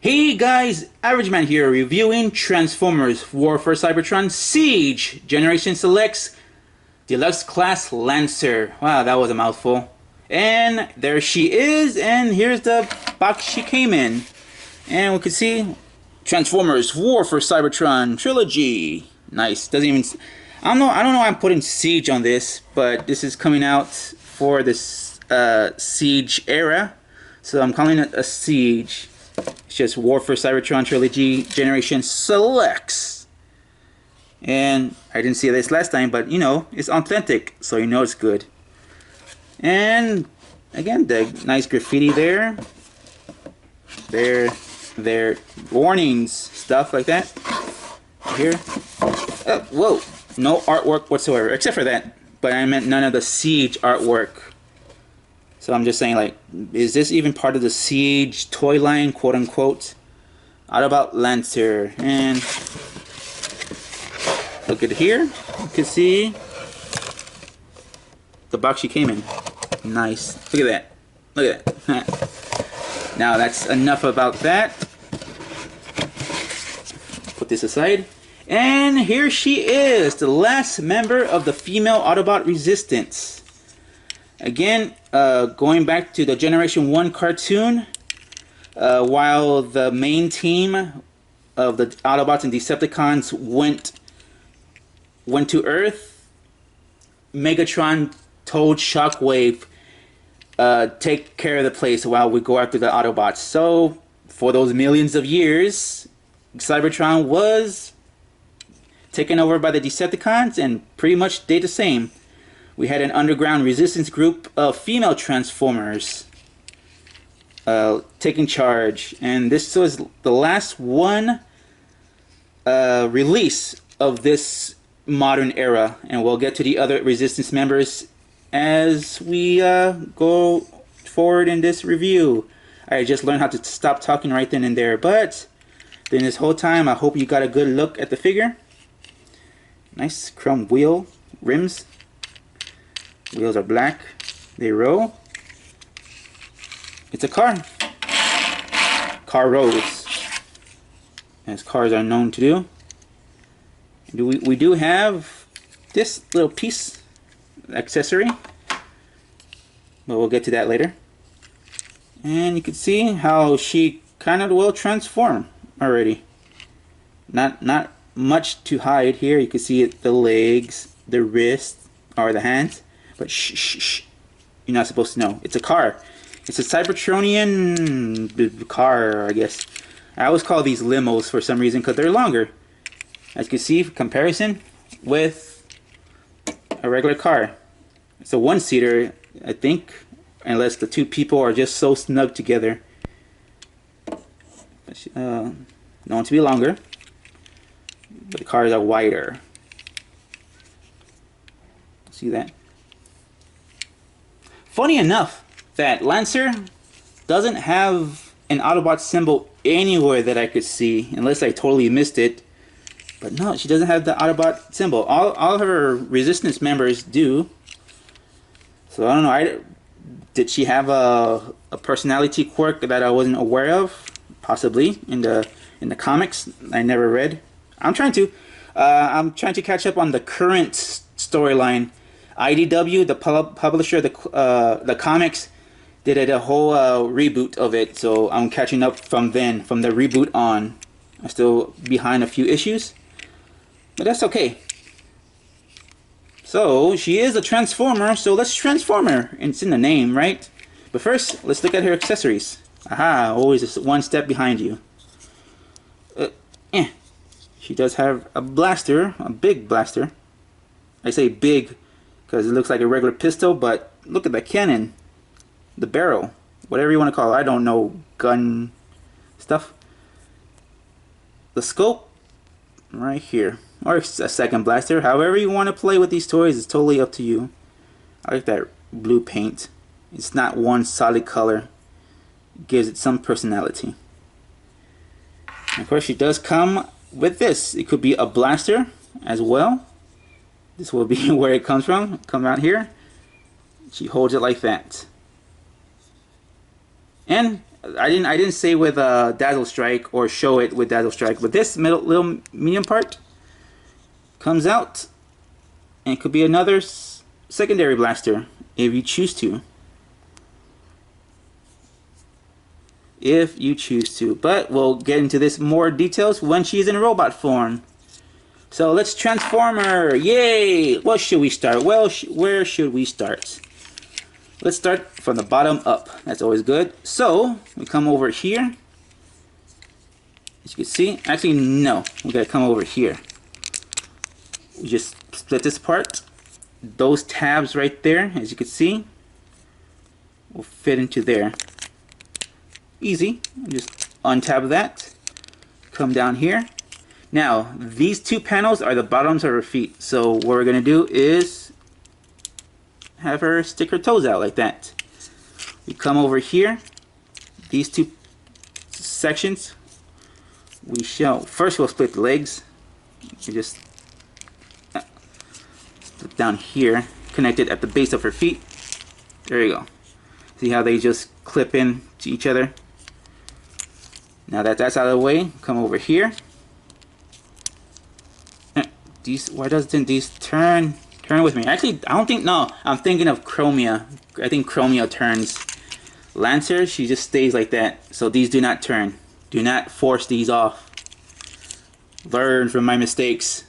Hey guys, Average Man here reviewing Transformers War for Cybertron Siege Generation Selects Deluxe Class Lancer. Wow, that was a mouthful. And there she is, and here's the box she came in. And we can see Transformers War for Cybertron Trilogy. Nice. Doesn't even I don't know why I'm putting Siege on this, but this is coming out for this Siege era. So I'm calling it a Siege. It's just War for Cybertron Trilogy Generation Selects. And I didn't see this last time, but you know, it's authentic, so you know it's good. And again, the nice graffiti there. There warnings, stuff like that. Here. Oh, whoa. No artwork whatsoever, except for that. But I meant none of the Siege artwork. So I'm just saying, like, is this even part of the Siege toy line, quote unquote? Autobot Lancer. And look at here. You can see the box she came in. Nice. Look at that. Look at that. Now that's enough about that. Put this aside. And here she is, the last member of the female Autobot Resistance. Again, going back to the Generation 1 cartoon, while the main team of the Autobots and Decepticons went to Earth, Megatron told Shockwave, take care of the place while we go after the Autobots. So, for those millions of years, Cybertron was taken over by the Decepticons and pretty much stayed the same. We had an underground resistance group of female Transformers taking charge, and this was the last one release of this modern era, and we'll get to the other resistance members as we go forward in this review. I just learned how to stop talking right then and there, but during this whole time I hope you got a good look at the figure. Nice chrome wheel rims. Wheels are black. They roll. It's a car. Car rolls, as cars are known to do. We do have this little piece accessory, but we'll get to that later. And you can see how she kind of will transform already. Not much to hide here. You can see it, the legs, the wrists, or the hands. But shh, you're not supposed to know. It's a car. It's a Cybertronian car, I guess. I always call these limos for some reason because they're longer. As you can see, comparison with a regular car. It's a one-seater, I think, unless the two people are just so snug together. Known to be longer, but the cars are wider. See that? Funny enough that Lancer doesn't have an Autobot symbol anywhere that I could see, unless I totally missed it. But no, she doesn't have the Autobot symbol. All her Resistance members do. So I don't know. Did she have a personality quirk that I wasn't aware of? Possibly in the comics I never read. I'm trying to catch up on the current storyline. IDW, the publisher, the comics, did a whole reboot of it, so I'm catching up from then, from the reboot on. I'm still behind a few issues, but that's okay. So she is a Transformer, so let's transform her. And it's in the name, right? But first, let's look at her accessories. Aha, always one step behind you. She does have a blaster, a big blaster. I say big because it looks like a regular pistol, but look at the cannon, the barrel, whatever you want to call it. I don't know gun stuff. The scope right here, or a second blaster. However you want to play with these toys is totally up to you. I like that blue paint. It's not one solid color. It gives it some personality. And of course, she does come with this. It could be a blaster as well. This will be where it comes from. Come out here. She holds it like that. And I didn't say with Dazzle Strike or show it with Dazzle Strike, but this little medium part comes out, and it could be another secondary blaster if you choose to. If you choose to, but we'll get into this more details when she's in robot form. So let's transform her. Yay! What should we start? Well, where should we start? Let's start from the bottom up. That's always good. So we come over here. As you can see, actually no, we gotta come over here. We just split this part. Those tabs right there, as you can see, will fit into there. Easy. Just untab that. Come down here. Now, these two panels are the bottoms of her feet. So what we're going to do is have her stick her toes out like that. We come over here. These two sections, first we'll split the legs. We just split down here, connect it at the base of her feet. There you go. See how they just clip in to each other? Now that that's out of the way, come over here. Why doesn't these turn with me? Actually, I don't think, no, I'm thinking of Chromia. I think Chromia turns. Lancer, she just stays like that. So these do not turn. Do not force these off. Learn from my mistakes.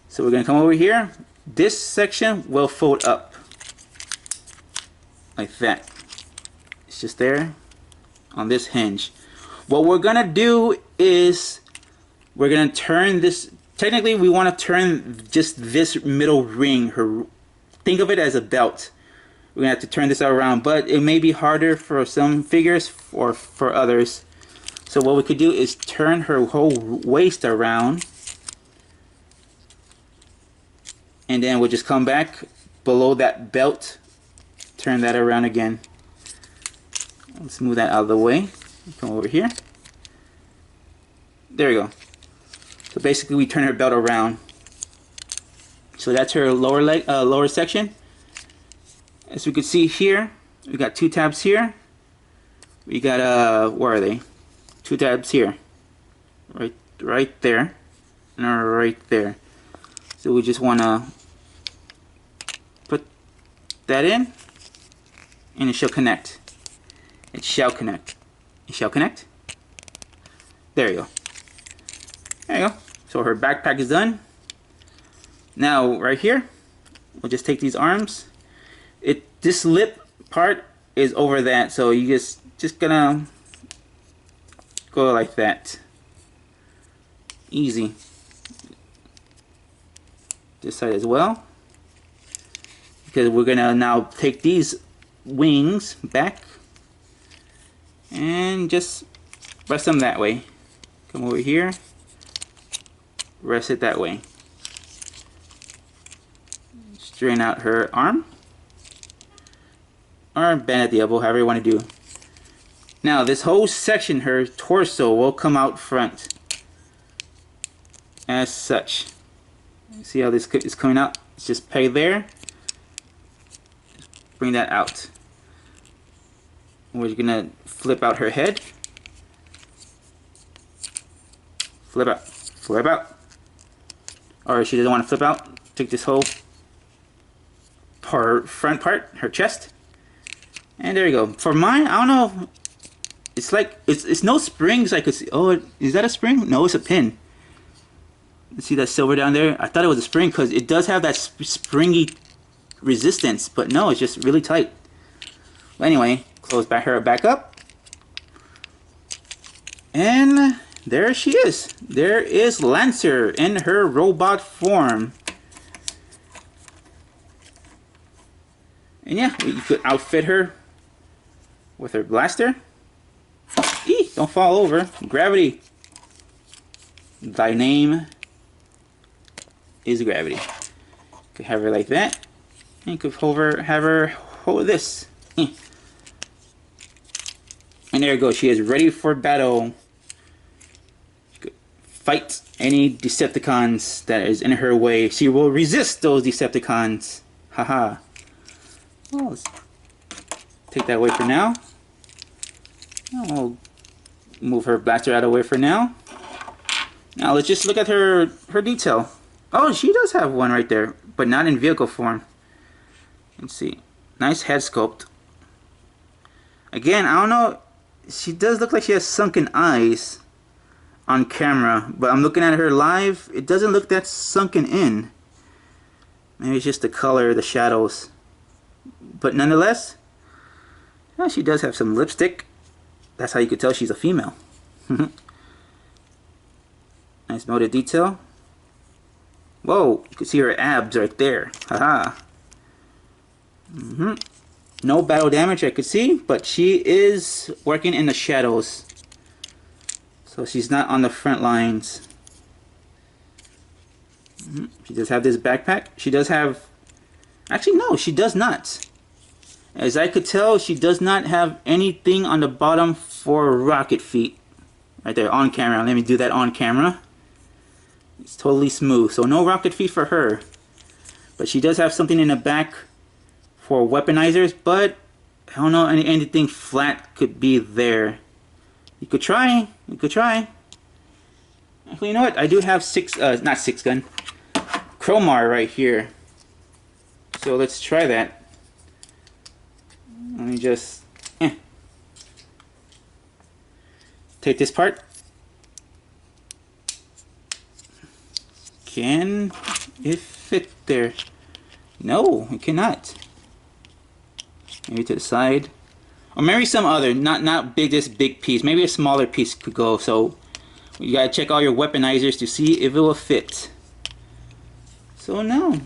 So we're gonna come over here. This section will fold up. Like that. It's just there on this hinge. What we're gonna do is we're gonna turn this. Technically, we want to turn just this middle ring. Think of it as a belt. We're gonna have to turn this around, but it may be harder for some figures or for others. So what we could do is turn her whole waist around, and then we'll just come back below that belt, turn that around again. Let's move that out of the way. Come over here. There we go. So basically we turn her belt around. So that's her lower leg, lower section. As we can see here, we got two tabs here. We got where are they? Two tabs here. Right there. And right there. So we just wanna put that in, and it shall connect. It shall connect. It shall connect. There you go. There you go. So her backpack is done. Now right here, we'll just take these arms. This lip part is over that, so you just gonna go like that. Easy. This side as well, because we're gonna now take these wings back and just rest them that way. Come over here, rest it that way. Straighten out her arm, or bend at the elbow, however you want to do. Now this whole section, her torso, will come out front as such. See how this is coming out? It's just peg there. Bring that out. We're gonna flip out her head. Flip out. Flip out. Or she doesn't want to flip out. Take this whole front part, her chest. And there you go. For mine, I don't know. It's like, it's no springs I could see. Oh, is that a spring? No, it's a pin. See that silver down there? I thought it was a spring because it does have that springy resistance, but no, it's just really tight. But anyway, close her back up. And there she is. There is Lancer in her robot form. And yeah, you could outfit her with her blaster. Eee, don't fall over. Gravity. Thy name is Gravity. You could have her like that. And you could have her hold this. And there you go. She is ready for battle. She could fight any Decepticons that is in her way. She will resist those Decepticons. Haha. Well, let's take that away for now. I'll move her blaster out of the way for now. Now let's just look at her detail. Oh, she does have one right there, but not in vehicle form. Let's see. Nice head sculpt. Again, I don't know. She does look like she has sunken eyes on camera, but I'm looking at her live. It doesn't look that sunken in. Maybe it's just the color, the shadows. But nonetheless, yeah, she does have some lipstick. That's how you could tell she's a female. Nice molded detail. Whoa, you can see her abs right there. Haha. No battle damage I could see, but she is working in the shadows. So she's not on the front lines. She does have this backpack. She does have... Actually, no, she does not. As I could tell, she does not have anything on the bottom for rocket feet. Right there, on camera. Let me do that on camera. It's totally smooth. So no rocket feet for her. But she does have something in the back for weaponizers. But I don't know, anything flat could be there. You could try. You could try. Actually, you know what? I do have not six gun. Chromar right here. So let's try that. Let me just take this part. Can it fit there? No, it cannot. Maybe to the side. Or maybe some other, not big, this big piece. Maybe a smaller piece could go. So you gotta check all your weaponizers to see if it will fit. So no,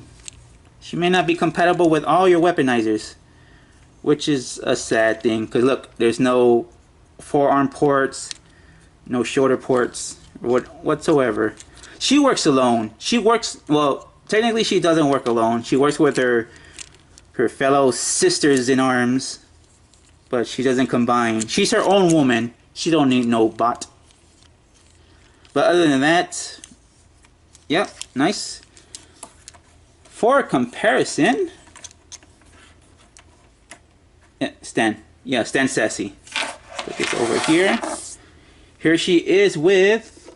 she may not be compatible with all your weaponizers, which is a sad thing. Cause look, there's no forearm ports, no shoulder ports, whatsoever. She works alone. She works, well, technically she doesn't work alone. She works with her fellow sisters in arms. But she doesn't combine. She's her own woman. She don't need no bot. But other than that, yep, nice. For comparison, Stan Sassy. Put this over here. Here she is with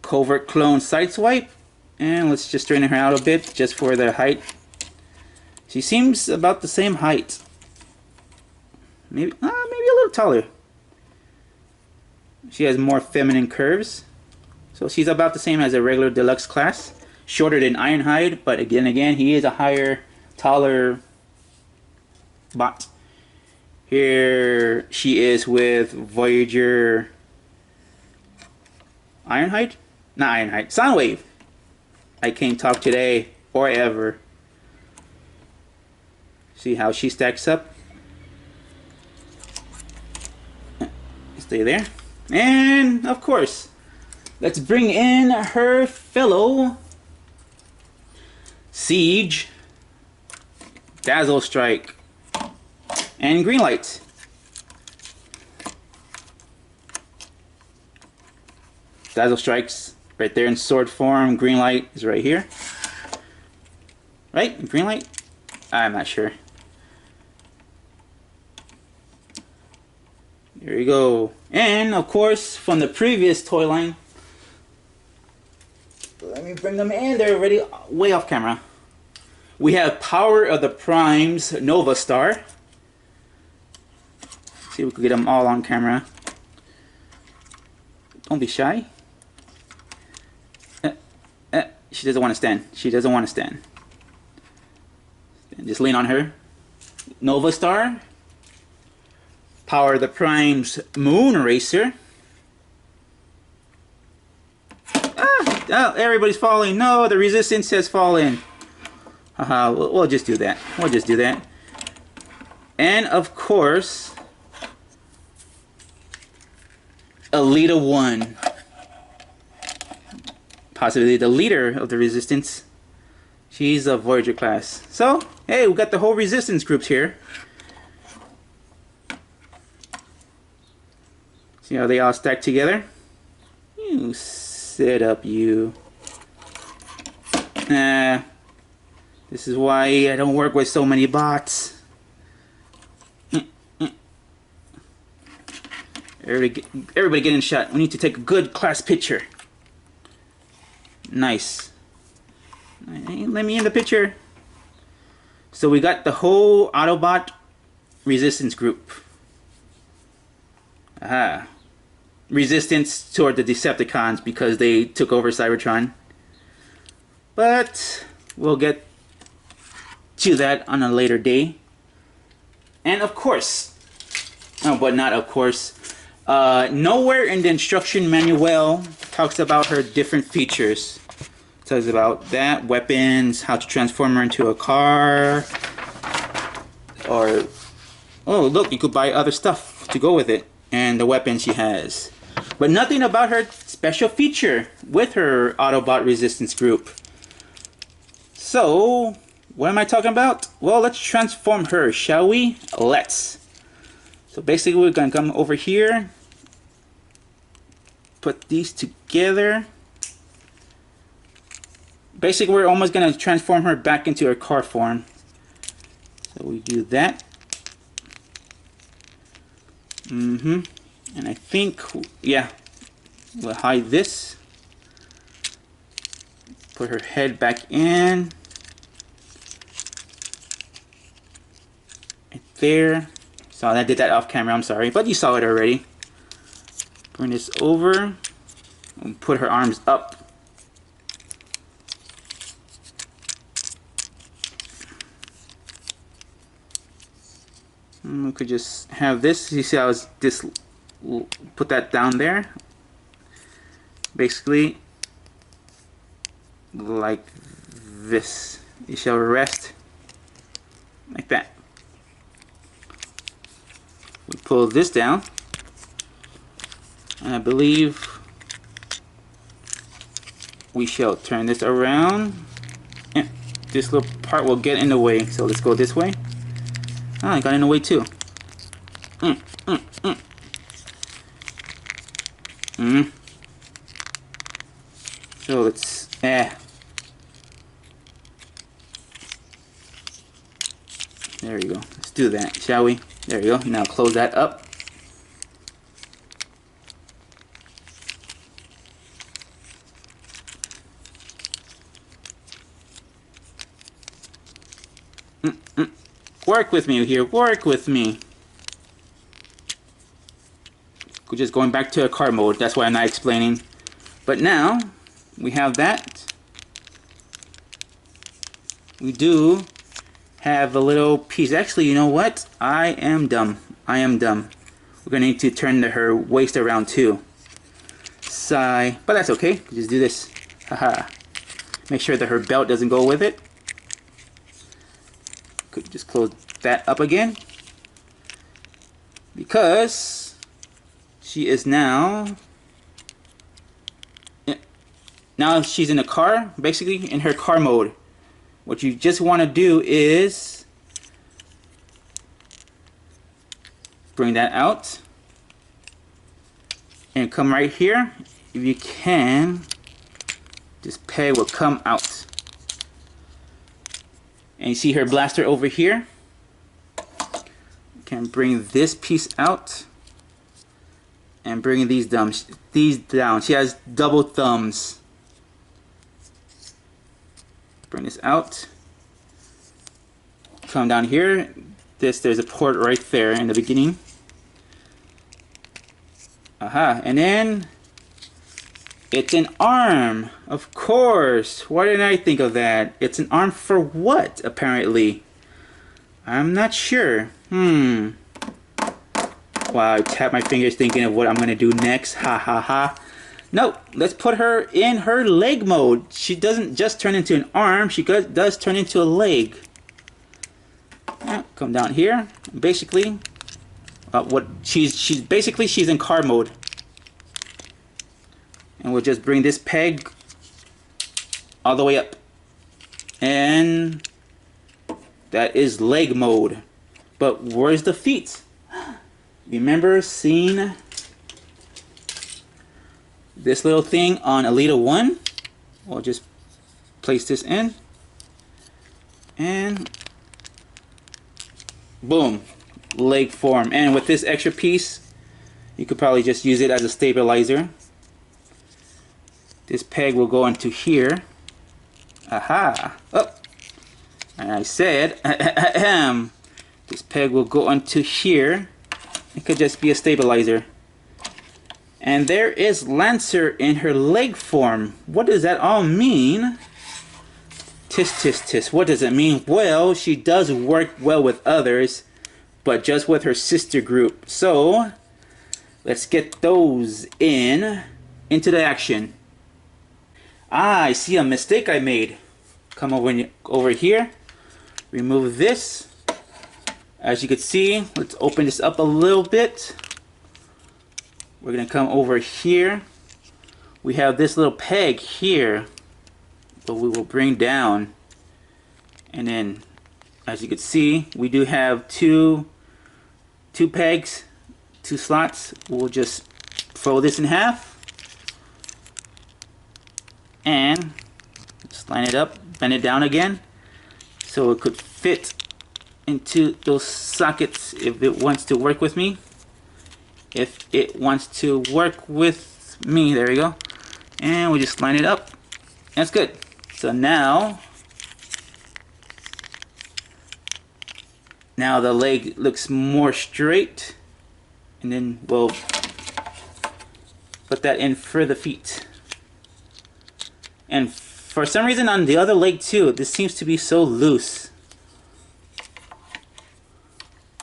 Covert Clone Sideswipe. And let's just straighten her out a bit just for the height. She seems about the same height. Maybe a little taller. She has more feminine curves. So she's about the same as a regular Deluxe class. Shorter than Ironhide, but again, he is a higher, taller bot. Here she is with Voyager Ironhide? Not Ironhide. Soundwave. I can't talk today or ever. See how she stacks up? Stay there. And of course, let's bring in her fellow Siege, Dazzle Strike, and Green Light. Dazzle Strike's right there in sword form. Green Light is right here. Right? Green Light? I'm not sure. There you go. And of course, from the previous toy line, let me bring them in. They're already way off camera. We have Power of the Primes Nova Star. See if we can get them all on camera. Don't be shy. She doesn't want to stand. She doesn't want to stand. Just lean on her. Nova Star. Power of the Primes Moon Racer. Oh, everybody's falling. No, the resistance has fallen. Haha, we'll just do that. We'll just do that. And of course, Alita 1. Possibly the leader of the resistance. She's a Voyager class. So, hey, we got the whole resistance groups here. See how they all stack together? You sit up, you. Nah. This is why I don't work with so many bots. Everybody get in shot. We need to take a good class picture. Nice. Let me in the picture. So we got the whole Autobot resistance group. Aha. Resistance toward the Decepticons because they took over Cybertron. But we'll get to that on a later day. And of course, oh, but not of course, nowhere in the instruction manual talks about her different features. It talks about that, weapons, how to transform her into a car, or, oh look, you could buy other stuff to go with it, and the weapons she has. But nothing about her special feature with her Autobot resistance group. So, what am I talking about? Well, let's transform her, shall we? Let's. So basically we're going to come over here, put these together. Basically we're almost going to transform her back into her car form. So we do that. And I think, yeah, we'll hide this. Put her head back in. Right there. So I did that off camera, I'm sorry, but you saw it already. Bring this over and put her arms up. And we could just have this. You see how it's this, put that down there. Basically, like this. You shall rest like that. We pull this down, and I believe we shall turn this around. Yeah, this little part will get in the way, so let's go this way. Ah, I got in the way too. So let's, there we go. Let's do that, shall we? There we go. Now close that up. Work with me here. Work with me. We're just going back to a car mode. That's why I'm not explaining. But now we have that. We do have a little piece. Actually, you know what? I am dumb. I am dumb. We're gonna need to turn her waist around too. Sigh. But that's okay. Just do this. Haha. Make sure that her belt doesn't go with it. Could just close that up again. Because she is now she's in a car, basically in her car mode. What you just want to do is bring that out and come right here. If you can, this peg will come out. And you see her blaster over here. You can bring this piece out and bring these down. She has double thumbs. Bring this out. Come down here. There's a port right there in the beginning. Aha, and then it's an arm. Of course. Why didn't I think of that? It's an arm for what, apparently? I'm not sure. Wow, I tap my fingers thinking of what I'm gonna do next. Ha ha ha. No, let's put her in her leg mode. She doesn't just turn into an arm, she does turn into a leg. Come down here. Basically, she's basically in car mode. And we'll just bring this peg all the way up. And that is leg mode. But where's the feet? Remember seeing this little thing on Alita 1? We'll just place this in. And boom, leg form. And with this extra piece, You could probably just use it as a stabilizer. This peg will go into here. Aha! Oh! And I said, this peg will go into here. It could just be a stabilizer. And there is Lancer in her leg form. What does that all mean? Tisk, tisk, tisk. What does it mean? Well, she does work well with others, but just with her sister group. So, let's get those into the action. Ah, I see a mistake I made. Come over here. Remove this. As you can see, let's open this up a little bit. We're going to come over here. We have this little peg here, but we will bring down. And then, as you can see, we do have two pegs, 2 slots. We'll just fold this in half. And just line it up, bend it down again, so it could fit into those sockets if it wants to work with me. If it wants to work with me, there we go. And we just line it up. That's good. So now the leg looks more straight. And then we'll put that in for the feet. And for some reason on the other leg too, this seems to be so loose.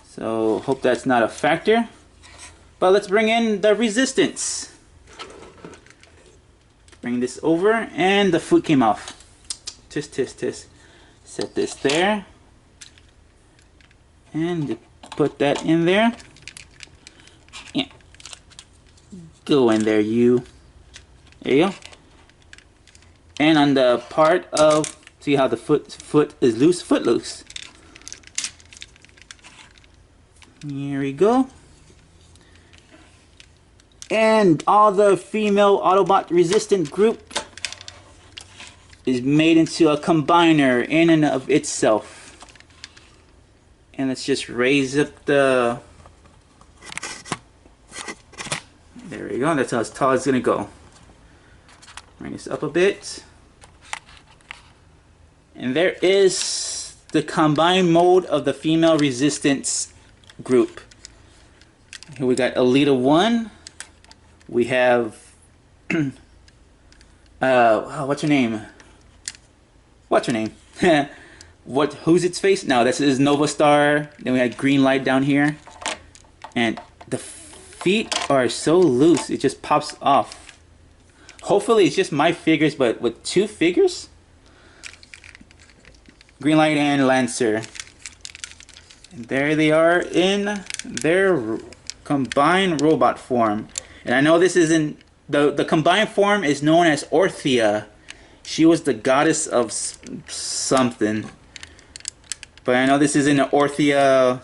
So hope that's not a factor. But let's bring in the resistance. Bring this over, and the foot came off. Tisk, tisk, tisk. Set this there. And put that in there. Yeah. Go in there, you. There you go. And on the part of, see how the foot is loose? Foot loose. Here we go. And all the female Autobot resistant group is made into a combiner in and of itself. And let's just raise up the... There we go. That's how as tall as it's going to go. Bring this up a bit. And there is the combined mode of the female resistance group. Here we got Alita 1. We have what's her name? What's her name? Who's its face? No, this is Nova Star. Then we had Green Light down here. And the feet are so loose, it just pops off. Hopefully it's just my figures, but with 2 figures? Green Light and Lancer. And there they are in their combined robot form. And I know this isn't... The combined form is known as Orthia. She was the goddess of something. But I know this isn't an Orthia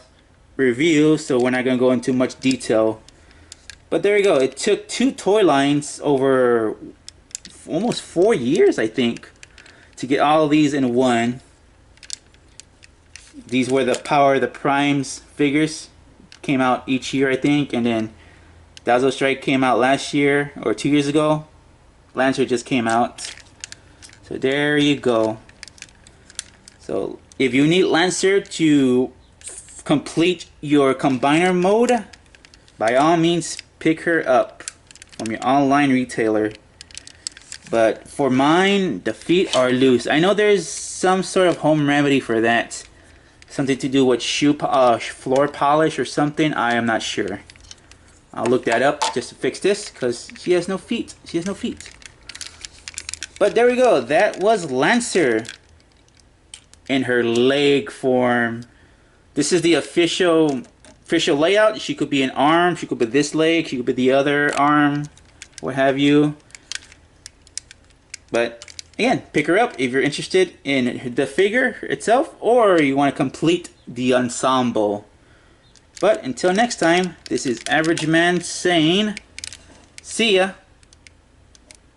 review, so we're not going to go into much detail. But there you go. It took 2 toy lines over almost 4 years, I think, to get all of these in one. These were the Power of the Primes figures. Came out each year, I think, and then Dazzle Strike came out last year, or 2 years ago. Lancer just came out. So there you go. So if you need Lancer to complete your combiner mode, by all means pick her up from your online retailer. But for mine, the feet are loose. I know there's some sort of home remedy for that. Something to do with floor polish or something. I am not sure. I'll look that up just to fix this, because she has no feet. She has no feet. But there we go. That was Lancer in her leg form. This is the official layout. She could be an arm. She could be this leg. She could be the other arm. What have you. But again, pick her up if you're interested in the figure itself, or you want to complete the ensemble. But until next time, this is Average Man saying, see ya.